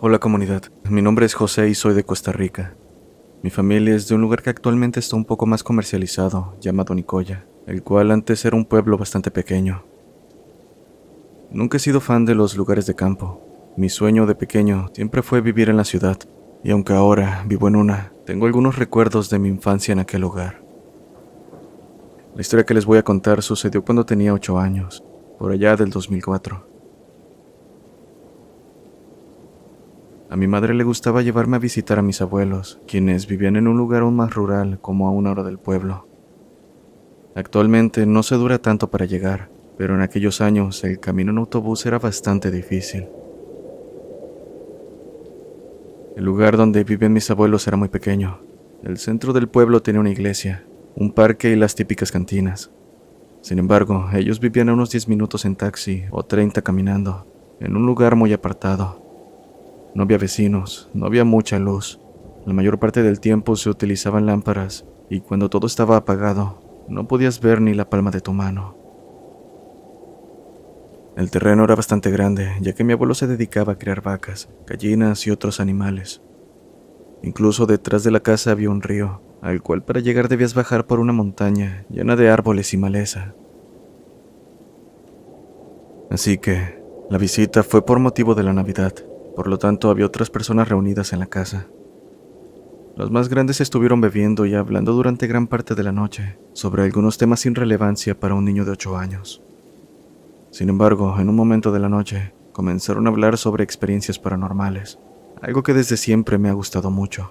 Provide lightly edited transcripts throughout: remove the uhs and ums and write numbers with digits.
Hola comunidad, mi nombre es José y soy de Costa Rica. Mi familia es de un lugar que actualmente está un poco más comercializado, llamado Nicoya, el cual antes era un pueblo bastante pequeño. Nunca he sido fan de los lugares de campo. Mi sueño de pequeño siempre fue vivir en la ciudad, y aunque ahora vivo en una, tengo algunos recuerdos de mi infancia en aquel lugar. La historia que les voy a contar sucedió cuando tenía 8 años, por allá del 2004. A mi madre le gustaba llevarme a visitar a mis abuelos, quienes vivían en un lugar aún más rural, como a 1 hora del pueblo. Actualmente no se dura tanto para llegar, pero en aquellos años el camino en autobús era bastante difícil. El lugar donde vivían mis abuelos era muy pequeño. El centro del pueblo tenía una iglesia, un parque y las típicas cantinas. Sin embargo, ellos vivían a unos 10 minutos en taxi o 30 caminando, en un lugar muy apartado. No había vecinos, no había mucha luz. La mayor parte del tiempo se utilizaban lámparas, y cuando todo estaba apagado, no podías ver ni la palma de tu mano. El terreno era bastante grande, ya que mi abuelo se dedicaba a criar vacas, gallinas y otros animales. Incluso detrás de la casa había un río, al cual para llegar debías bajar por una montaña llena de árboles y maleza. Así que, la visita fue por motivo de la Navidad. Por lo tanto, había otras personas reunidas en la casa. Los más grandes estuvieron bebiendo y hablando durante gran parte de la noche sobre algunos temas sin relevancia para un niño de 8 años. Sin embargo, en un momento de la noche, comenzaron a hablar sobre experiencias paranormales, algo que desde siempre me ha gustado mucho.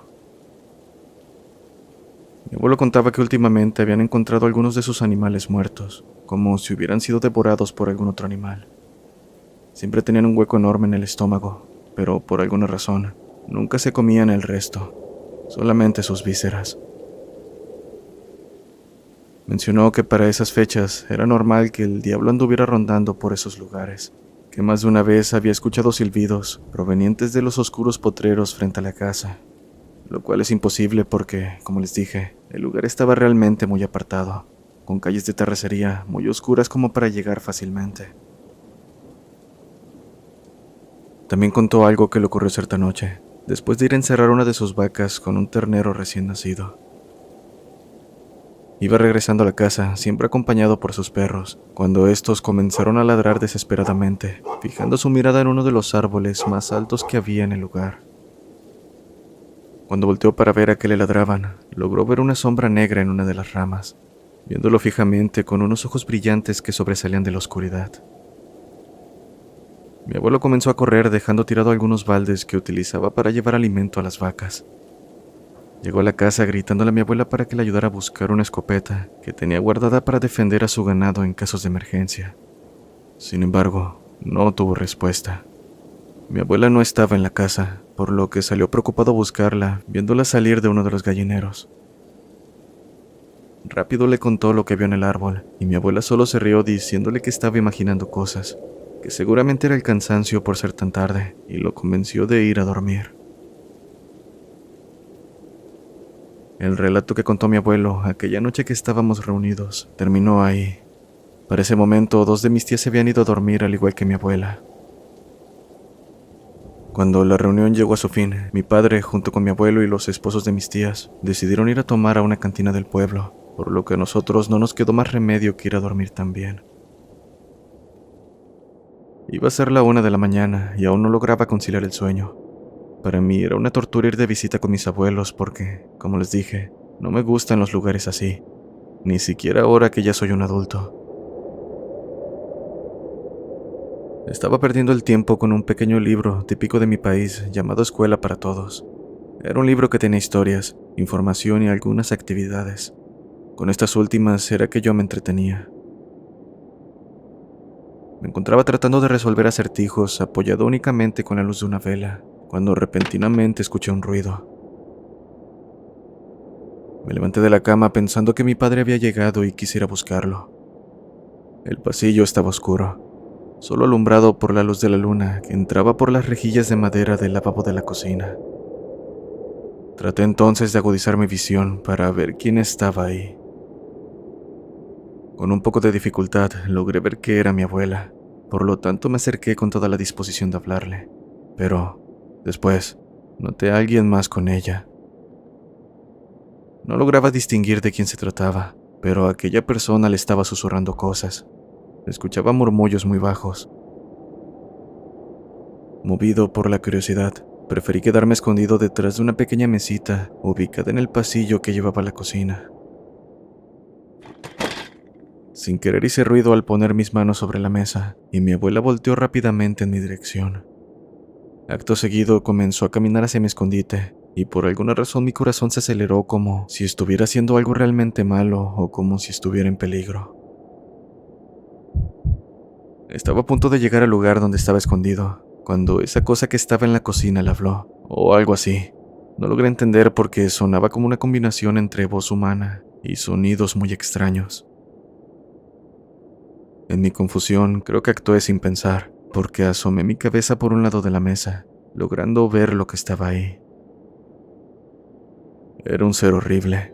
Mi abuelo contaba que últimamente habían encontrado algunos de sus animales muertos, como si hubieran sido devorados por algún otro animal. Siempre tenían un hueco enorme en el estómago, pero por alguna razón, nunca se comían el resto, solamente sus vísceras. Mencionó que para esas fechas era normal que el diablo anduviera rondando por esos lugares, que más de una vez había escuchado silbidos provenientes de los oscuros potreros frente a la casa, lo cual es imposible porque, como les dije, el lugar estaba realmente muy apartado, con calles de terracería muy oscuras como para llegar fácilmente. También contó algo que le ocurrió cierta noche, después de ir a encerrar una de sus vacas con un ternero recién nacido. Iba regresando a la casa, siempre acompañado por sus perros, cuando estos comenzaron a ladrar desesperadamente, fijando su mirada en uno de los árboles más altos que había en el lugar. Cuando volteó para ver a qué le ladraban, logró ver una sombra negra en una de las ramas, viéndolo fijamente con unos ojos brillantes que sobresalían de la oscuridad. Mi abuelo comenzó a correr dejando tirado algunos baldes que utilizaba para llevar alimento a las vacas. Llegó a la casa gritándole a mi abuela para que le ayudara a buscar una escopeta que tenía guardada para defender a su ganado en casos de emergencia. Sin embargo, no tuvo respuesta. Mi abuela no estaba en la casa, por lo que salió preocupado a buscarla, viéndola salir de uno de los gallineros. Rápido le contó lo que vio en el árbol, y mi abuela solo se rió diciéndole que estaba imaginando cosas, que seguramente era el cansancio por ser tan tarde, y lo convenció de ir a dormir. El relato que contó mi abuelo aquella noche que estábamos reunidos terminó ahí. Para ese momento, 2 de mis tías se habían ido a dormir al igual que mi abuela. Cuando la reunión llegó a su fin, mi padre, junto con mi abuelo y los esposos de mis tías, decidieron ir a tomar a una cantina del pueblo, por lo que a nosotros no nos quedó más remedio que ir a dormir también. Iba a ser la 1 de la mañana y aún no lograba conciliar el sueño. Para mí era una tortura ir de visita con mis abuelos porque, como les dije, no me gustan los lugares así, ni siquiera ahora que ya soy un adulto. Estaba perdiendo el tiempo con un pequeño libro típico de mi país llamado Escuela para Todos. Era un libro que tenía historias, información y algunas actividades. Con estas últimas era que yo me entretenía. Me encontraba tratando de resolver acertijos apoyado únicamente con la luz de una vela, cuando repentinamente escuché un ruido. Me levanté de la cama pensando que mi padre había llegado y quisiera buscarlo. El pasillo estaba oscuro, solo alumbrado por la luz de la luna que entraba por las rejillas de madera del lavabo de la cocina. Traté entonces de agudizar mi visión para ver quién estaba ahí. Con un poco de dificultad logré ver que era mi abuela, por lo tanto me acerqué con toda la disposición de hablarle, pero Después, noté a alguien más con ella. No lograba distinguir de quién se trataba, pero aquella persona le estaba susurrando cosas. Escuchaba murmullos muy bajos. Movido por la curiosidad, preferí quedarme escondido detrás de una pequeña mesita ubicada en el pasillo que llevaba a la cocina. Sin querer hice ruido al poner mis manos sobre la mesa, y mi abuela volteó rápidamente en mi dirección. Acto seguido comenzó a caminar hacia mi escondite, y por alguna razón mi corazón se aceleró como si estuviera haciendo algo realmente malo o como si estuviera en peligro. Estaba a punto de llegar al lugar donde estaba escondido, cuando esa cosa que estaba en la cocina le habló, o algo así. No logré entender porque sonaba como una combinación entre voz humana y sonidos muy extraños. En mi confusión, creo que actué sin pensar, porque asomé mi cabeza por un lado de la mesa, logrando ver lo que estaba ahí. Era un ser horrible.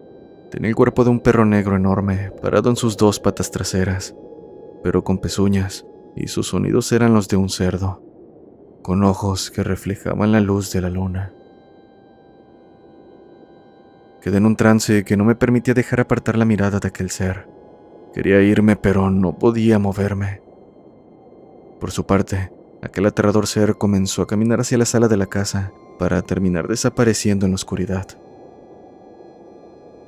Tenía el cuerpo de un perro negro enorme, parado en sus dos patas traseras, pero con pezuñas, y sus sonidos eran los de un cerdo, con ojos que reflejaban la luz de la luna. Quedé en un trance que no me permitía dejar apartar la mirada de aquel ser. Quería irme, pero no podía moverme. Por su parte, aquel aterrador ser comenzó a caminar hacia la sala de la casa para terminar desapareciendo en la oscuridad.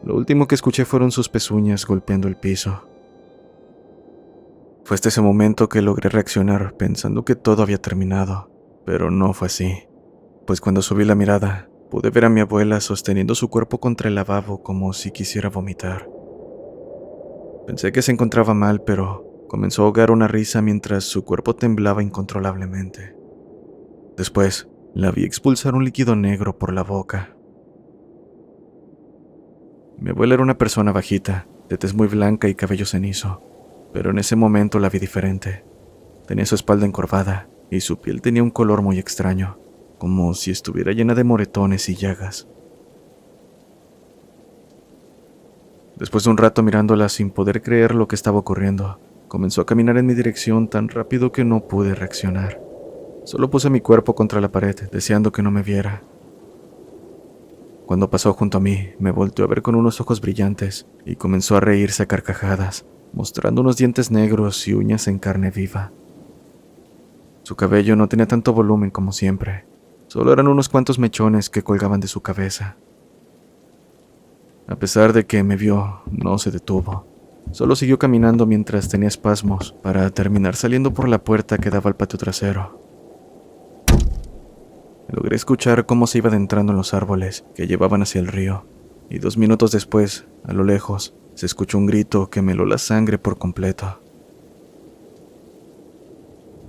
Lo último que escuché fueron sus pezuñas golpeando el piso. Fue hasta ese momento que logré reaccionar pensando que todo había terminado, pero no fue así, pues cuando subí la mirada, pude ver a mi abuela sosteniendo su cuerpo contra el lavabo como si quisiera vomitar. Pensé que se encontraba mal, pero comenzó a ahogar una risa mientras su cuerpo temblaba incontrolablemente. Después, la vi expulsar un líquido negro por la boca. Mi abuela era una persona bajita, de tez muy blanca y cabello cenizo, pero en ese momento la vi diferente. Tenía su espalda encorvada y su piel tenía un color muy extraño, como si estuviera llena de moretones y llagas. Después de un rato mirándola sin poder creer lo que estaba ocurriendo, comenzó a caminar en mi dirección tan rápido que no pude reaccionar. Solo puse mi cuerpo contra la pared, deseando que no me viera. Cuando pasó junto a mí, me volteó a ver con unos ojos brillantes y comenzó a reírse a carcajadas, mostrando unos dientes negros y uñas en carne viva. Su cabello no tenía tanto volumen como siempre, solo eran unos cuantos mechones que colgaban de su cabeza. A pesar de que me vio, no se detuvo. Solo siguió caminando mientras tenía espasmos para terminar saliendo por la puerta que daba al patio trasero. Logré escuchar cómo se iba adentrando en los árboles que llevaban hacia el río, y 2 minutos después, a lo lejos, se escuchó un grito que me heló la sangre por completo.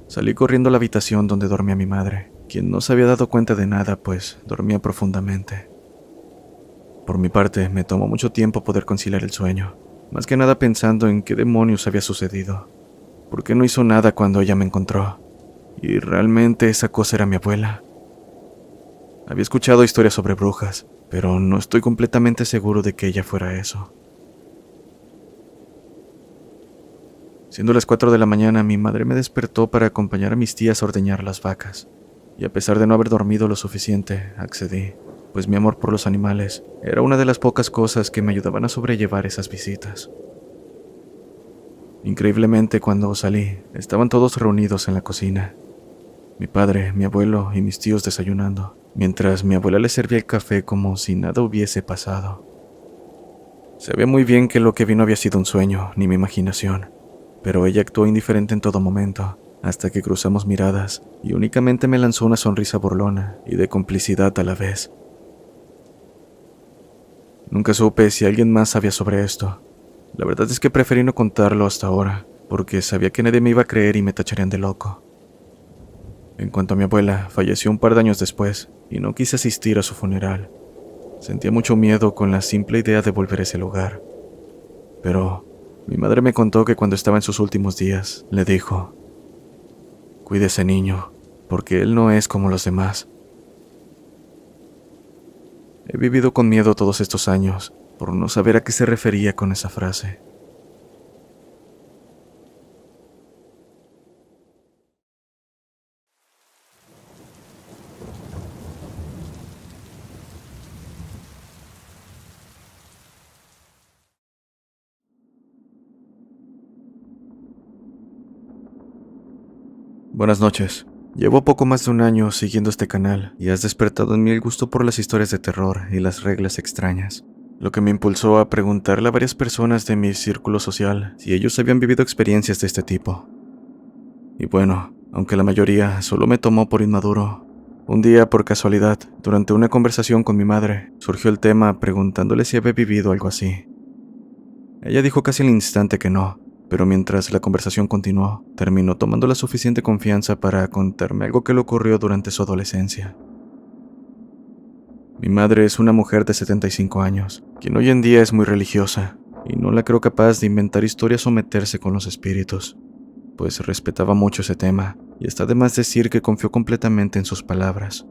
Salí corriendo a la habitación donde dormía mi madre, quien no se había dado cuenta de nada, pues dormía profundamente. Por mi parte, me tomó mucho tiempo poder conciliar el sueño, más que nada pensando en qué demonios había sucedido. ¿Por qué no hizo nada cuando ella me encontró? Y realmente esa cosa era mi abuela. Había escuchado historias sobre brujas, pero no estoy completamente seguro de que ella fuera eso. Siendo las 4 de la mañana, mi madre me despertó para acompañar a mis tías a ordeñar las vacas, y a pesar de no haber dormido lo suficiente, accedí, pues mi amor por los animales era una de las pocas cosas que me ayudaban a sobrellevar esas visitas. Increíblemente, cuando salí, estaban todos reunidos en la cocina. Mi padre, mi abuelo y mis tíos desayunando, mientras mi abuela les servía el café como si nada hubiese pasado. Sabía muy bien que lo que vi no había sido un sueño, ni mi imaginación, pero ella actuó indiferente en todo momento, hasta que cruzamos miradas, y únicamente me lanzó una sonrisa burlona y de complicidad a la vez. Nunca supe si alguien más sabía sobre esto. La verdad es que preferí no contarlo hasta ahora, porque sabía que nadie me iba a creer y me tacharían de loco. En cuanto a mi abuela, falleció un par de años después, y no quise asistir a su funeral. Sentía mucho miedo con la simple idea de volver a ese lugar. Pero mi madre me contó que cuando estaba en sus últimos días, le dijo: «Cuide a ese niño, porque él no es como los demás». He vivido con miedo todos estos años, por no saber a qué se refería con esa frase. Buenas noches. Llevo poco más de un año siguiendo este canal y has despertado en mí el gusto por las historias de terror y las reglas extrañas, lo que me impulsó a preguntarle a varias personas de mi círculo social si ellos habían vivido experiencias de este tipo. Y bueno, aunque la mayoría solo me tomó por inmaduro, un día por casualidad, durante una conversación con mi madre, surgió el tema preguntándole si había vivido algo así. Ella dijo casi al instante que no, pero mientras la conversación continuó, terminó tomando la suficiente confianza para contarme algo que le ocurrió durante su adolescencia. Mi madre es una mujer de 75 años, quien hoy en día es muy religiosa, y no la creo capaz de inventar historias o meterse con los espíritus, pues respetaba mucho ese tema, y está de más decir que confió completamente en sus palabras.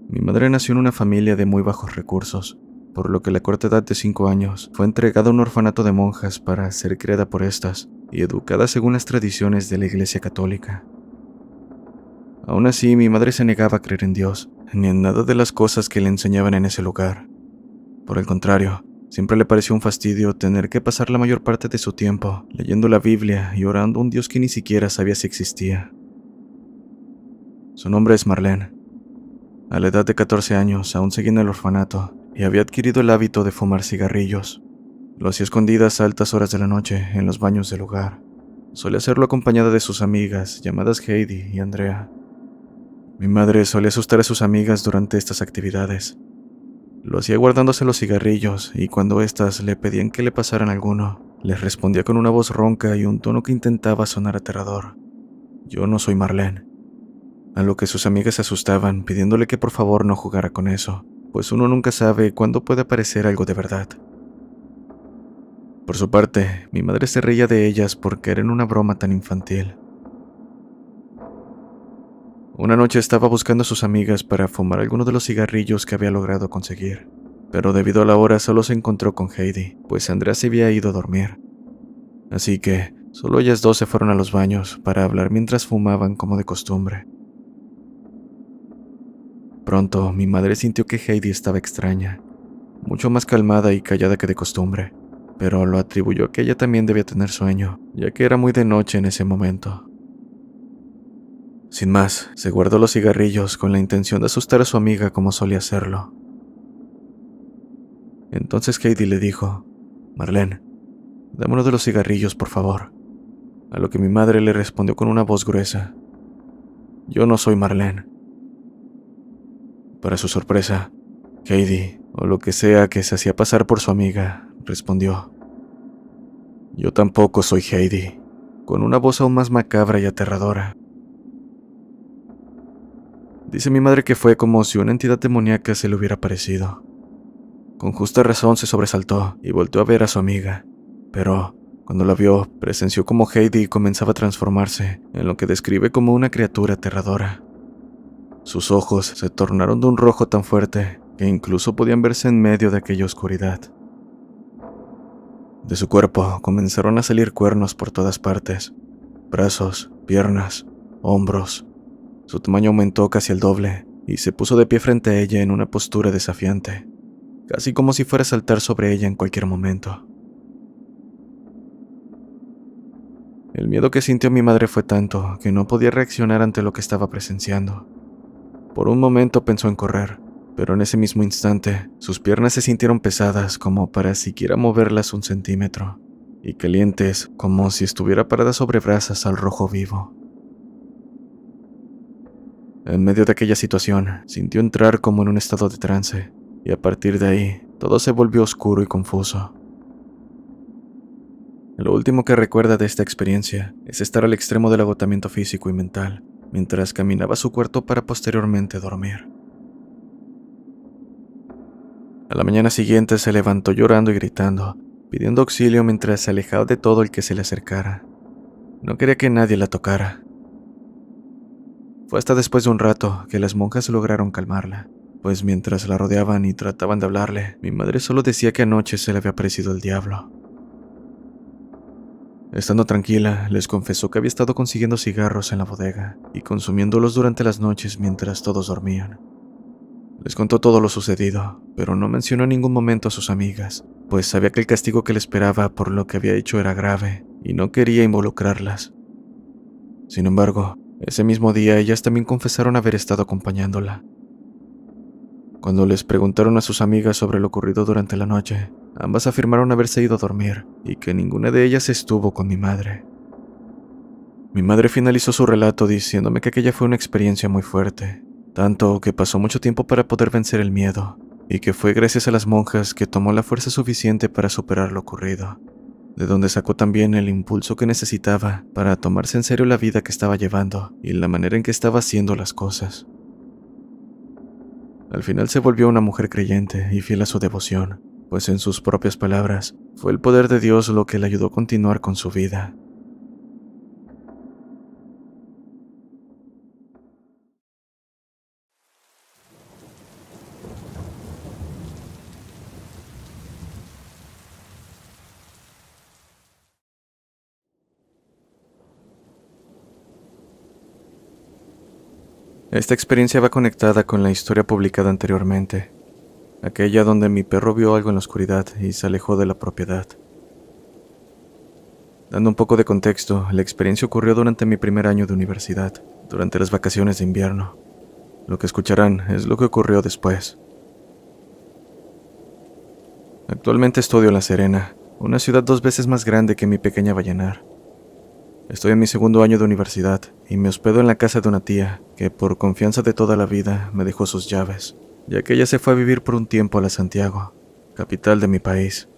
Mi madre nació en una familia de muy bajos recursos, por lo que a la corta edad de 5 años fue entregada a un orfanato de monjas para ser criada por estas y educada según las tradiciones de la Iglesia Católica. Aún así, mi madre se negaba a creer en Dios, ni en nada de las cosas que le enseñaban en ese lugar. Por el contrario, siempre le pareció un fastidio tener que pasar la mayor parte de su tiempo leyendo la Biblia y orando a un Dios que ni siquiera sabía si existía. Su nombre es Marlene. A la edad de 14 años aún seguía en el orfanato y había adquirido el hábito de fumar cigarrillos. Lo hacía escondidas a altas horas de la noche en los baños del lugar. Solía hacerlo acompañada de sus amigas, llamadas Heidi y Andrea. Mi madre solía asustar a sus amigas durante estas actividades. Lo hacía guardándose los cigarrillos y cuando éstas le pedían que le pasaran alguno, les respondía con una voz ronca y un tono que intentaba sonar aterrador. Yo no soy Marlene. A lo que sus amigas se asustaban pidiéndole que por favor no jugara con eso, pues uno nunca sabe cuándo puede aparecer algo de verdad. Por su parte, mi madre se reía de ellas por caer en una broma tan infantil. Una noche estaba buscando a sus amigas para fumar alguno de los cigarrillos que había logrado conseguir, pero debido a la hora solo se encontró con Heidi, pues Andrea se había ido a dormir. Así que solo ellas dos se fueron a los baños para hablar mientras fumaban como de costumbre. Pronto, mi madre sintió que Heidi estaba extraña, mucho más calmada y callada que de costumbre, pero lo atribuyó a que ella también debía tener sueño, ya que era muy de noche en ese momento. Sin más, se guardó los cigarrillos con la intención de asustar a su amiga como solía hacerlo. Entonces Heidi le dijo: «Marlene, dame uno de los cigarrillos, por favor». A lo que mi madre le respondió con una voz gruesa: «Yo no soy Marlene». Para su sorpresa, Heidi, o lo que sea que se hacía pasar por su amiga, respondió: «Yo tampoco soy Heidi», con una voz aún más macabra y aterradora. Dice mi madre que fue como si una entidad demoníaca se le hubiera aparecido. Con justa razón se sobresaltó y volteó a ver a su amiga, pero cuando la vio, presenció como Heidi comenzaba a transformarse en lo que describe como una criatura aterradora. Sus ojos se tornaron de un rojo tan fuerte que incluso podían verse en medio de aquella oscuridad. De su cuerpo comenzaron a salir cuernos por todas partes: brazos, piernas, hombros. Su tamaño aumentó casi el doble y se puso de pie frente a ella en una postura desafiante, casi como si fuera a saltar sobre ella en cualquier momento. El miedo que sintió mi madre fue tanto que no podía reaccionar ante lo que estaba presenciando. Por un momento pensó en correr, pero en ese mismo instante sus piernas se sintieron pesadas como para siquiera moverlas un centímetro, y calientes como si estuviera parada sobre brasas al rojo vivo. En medio de aquella situación, sintió entrar como en un estado de trance, y a partir de ahí, todo se volvió oscuro y confuso. Lo último que recuerda de esta experiencia es estar al extremo del agotamiento físico y mental, mientras caminaba a su cuarto para posteriormente dormir. A la mañana siguiente se levantó llorando y gritando, pidiendo auxilio mientras se alejaba de todo el que se le acercara. No quería que nadie la tocara. Fue hasta después de un rato que las monjas lograron calmarla, pues mientras la rodeaban y trataban de hablarle, mi madre solo decía que anoche se le había aparecido el diablo. Estando tranquila, les confesó que había estado consiguiendo cigarros en la bodega y consumiéndolos durante las noches mientras todos dormían. Les contó todo lo sucedido, pero no mencionó en ningún momento a sus amigas, pues sabía que el castigo que le esperaba por lo que había hecho era grave y no quería involucrarlas. Sin embargo, ese mismo día ellas también confesaron haber estado acompañándola. Cuando les preguntaron a sus amigas sobre lo ocurrido durante la noche, ambas afirmaron haberse ido a dormir y que ninguna de ellas estuvo con mi madre. Mi madre finalizó su relato diciéndome que aquella fue una experiencia muy fuerte, tanto que pasó mucho tiempo para poder vencer el miedo, y que fue gracias a las monjas que tomó la fuerza suficiente para superar lo ocurrido, de donde sacó también el impulso que necesitaba para tomarse en serio la vida que estaba llevando y la manera en que estaba haciendo las cosas. Al final se volvió una mujer creyente y fiel a su devoción, pues en sus propias palabras, fue el poder de Dios lo que le ayudó a continuar con su vida. Esta experiencia va conectada con la historia publicada anteriormente, aquella donde mi perro vio algo en la oscuridad y se alejó de la propiedad. Dando un poco de contexto, la experiencia ocurrió durante mi primer año de universidad, durante las vacaciones de invierno. Lo que escucharán es lo que ocurrió después. Actualmente estudio en La Serena, una ciudad 2 veces más grande que mi pequeña Vallenar. Estoy en mi segundo año de universidad y me hospedo en la casa de una tía que, por confianza de toda la vida, me dejó sus llaves, ya que ella se fue a vivir por un tiempo a la Santiago, capital de mi país.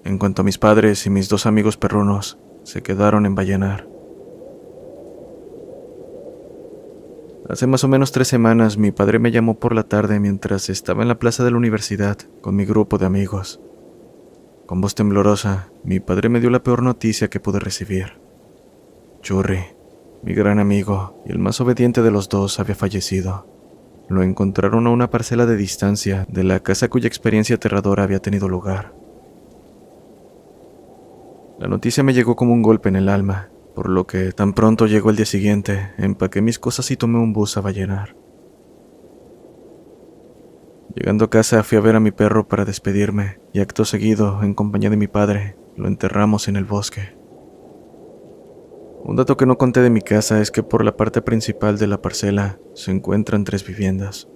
En cuanto a mis padres y mis 2 amigos perrunos, se quedaron en Vallenar. Hace más o menos 3 semanas mi padre me llamó por la tarde mientras estaba en la plaza de la universidad con mi grupo de amigos. Con voz temblorosa, mi padre me dio la peor noticia que pude recibir. Churri, mi gran amigo y el más obediente de los 2, había fallecido. Lo encontraron a una parcela de distancia de la casa cuya experiencia aterradora había tenido lugar. La noticia me llegó como un golpe en el alma, por lo que tan pronto llegó el día siguiente, empaqué mis cosas y tomé un bus a Vallenar. Llegando a casa fui a ver a mi perro para despedirme y acto seguido, en compañía de mi padre, lo enterramos en el bosque. Un dato que no conté de mi casa es que por la parte principal de la parcela se encuentran 3 viviendas.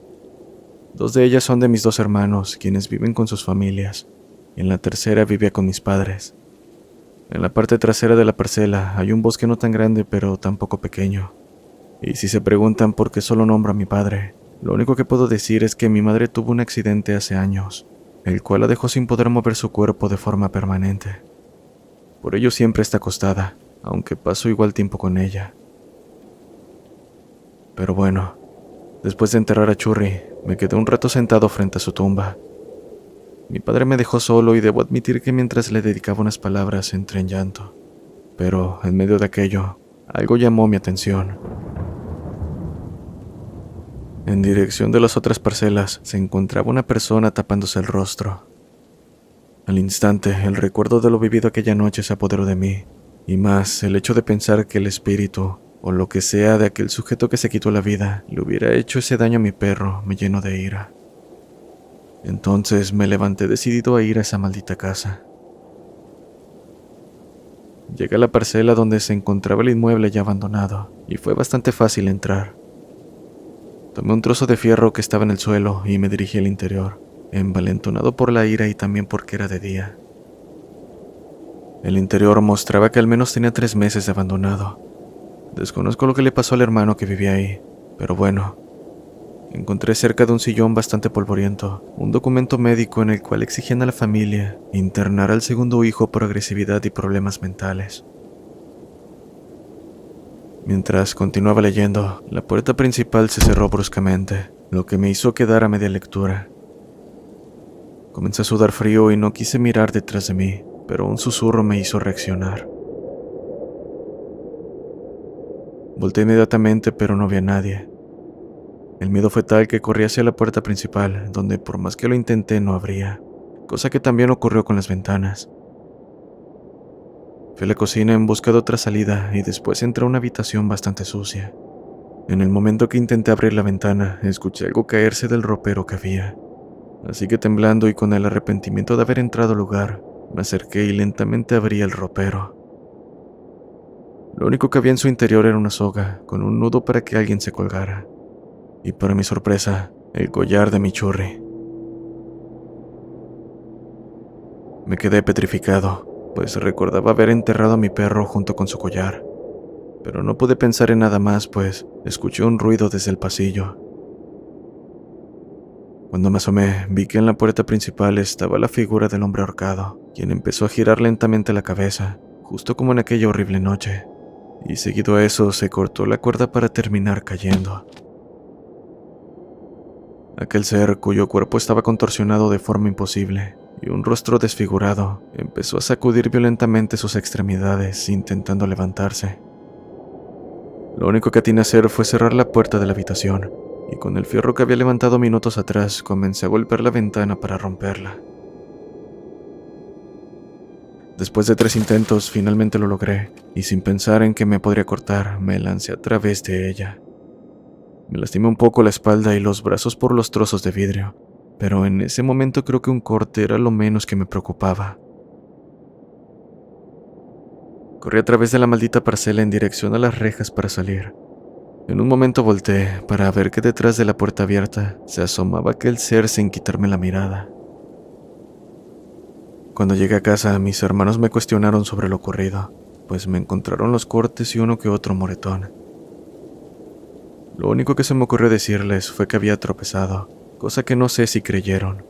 2 de ellas son de mis 2 hermanos, quienes viven con sus familias, y en la tercera vivía con mis padres. En la parte trasera de la parcela hay un bosque no tan grande pero tampoco pequeño. Y si se preguntan por qué solo nombro a mi padre, lo único que puedo decir es que mi madre tuvo un accidente hace años, el cual la dejó sin poder mover su cuerpo de forma permanente. Por ello siempre está acostada, aunque paso igual tiempo con ella. Pero bueno, después de enterrar a Churri, me quedé un rato sentado frente a su tumba. Mi padre me dejó solo y debo admitir que mientras le dedicaba unas palabras entré en llanto. Pero en medio de aquello, algo llamó mi atención. En dirección de las otras parcelas se encontraba una persona tapándose el rostro. Al instante, el recuerdo de lo vivido aquella noche se apoderó de mí, y más el hecho de pensar que el espíritu, o lo que sea de aquel sujeto que se quitó la vida, le hubiera hecho ese daño a mi perro, me llenó de ira. Entonces me levanté decidido a ir a esa maldita casa. Llegué a la parcela donde se encontraba el inmueble ya abandonado, y fue bastante fácil entrar. Tomé un trozo de fierro que estaba en el suelo y me dirigí al interior, envalentonado por la ira y también porque era de día. El interior mostraba que al menos tenía 3 meses de abandonado. Desconozco lo que le pasó al hermano que vivía ahí, pero bueno. Encontré cerca de un sillón bastante polvoriento un documento médico en el cual exigían a la familia internar al segundo hijo por agresividad y problemas mentales. Mientras continuaba leyendo, la puerta principal se cerró bruscamente, lo que me hizo quedar a media lectura. Comencé a sudar frío y no quise mirar detrás de mí, pero un susurro me hizo reaccionar. Volté inmediatamente, pero no vi a nadie. El miedo fue tal que corrí hacia la puerta principal, donde por más que lo intenté no abría, cosa que también ocurrió con las ventanas. Fui a la cocina en busca de otra salida y después entré a una habitación bastante sucia. En el momento que intenté abrir la ventana, escuché algo caerse del ropero que había. Así que temblando y con el arrepentimiento de haber entrado al lugar, me acerqué y lentamente abrí el ropero. Lo único que había en su interior era una soga, con un nudo para que alguien se colgara. Y para mi sorpresa, el collar de mi churri. Me quedé petrificado, pues recordaba haber enterrado a mi perro junto con su collar. Pero no pude pensar en nada más, pues escuché un ruido desde el pasillo. Cuando me asomé, vi que en la puerta principal estaba la figura del hombre ahorcado, quien empezó a girar lentamente la cabeza, justo como en aquella horrible noche, y seguido a eso se cortó la cuerda para terminar cayendo. Aquel ser, cuyo cuerpo estaba contorsionado de forma imposible, y un rostro desfigurado, empezó a sacudir violentamente sus extremidades, intentando levantarse. Lo único que atiné a hacer fue cerrar la puerta de la habitación, y con el fierro que había levantado minutos atrás comencé a golpear la ventana para romperla. Después de 3 intentos, finalmente lo logré, y sin pensar en que me podría cortar, me lancé a través de ella. Me lastimé un poco la espalda y los brazos por los trozos de vidrio, pero en ese momento creo que un corte era lo menos que me preocupaba. Corrí a través de la maldita parcela en dirección a las rejas para salir. En un momento volteé para ver que detrás de la puerta abierta se asomaba aquel ser sin quitarme la mirada. Cuando llegué a casa, mis hermanos me cuestionaron sobre lo ocurrido, pues me encontraron los cortes y uno que otro moretón. Lo único que se me ocurrió decirles fue que había tropezado, cosa que no sé si creyeron.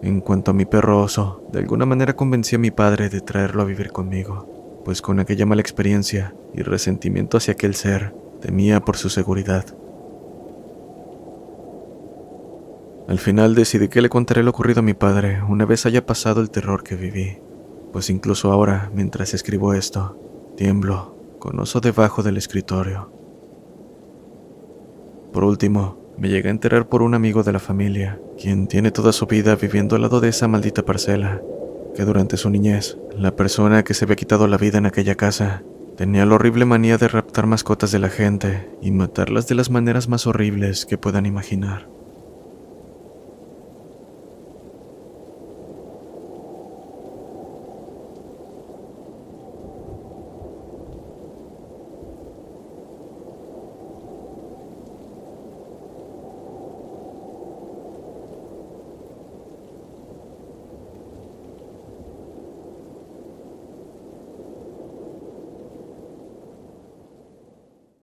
En cuanto a mi perro oso, de alguna manera convencí a mi padre de traerlo a vivir conmigo, pues con aquella mala experiencia y resentimiento hacia aquel ser, temía por su seguridad. Al final decidí que le contaré lo ocurrido a mi padre una vez haya pasado el terror que viví, pues incluso ahora, mientras escribo esto, tiemblo con oso debajo del escritorio. Por último, me llegué a enterar por un amigo de la familia, quien tiene toda su vida viviendo al lado de esa maldita parcela, que durante su niñez, la persona que se había quitado la vida en aquella casa tenía la horrible manía de raptar mascotas de la gente y matarlas de las maneras más horribles que puedan imaginar.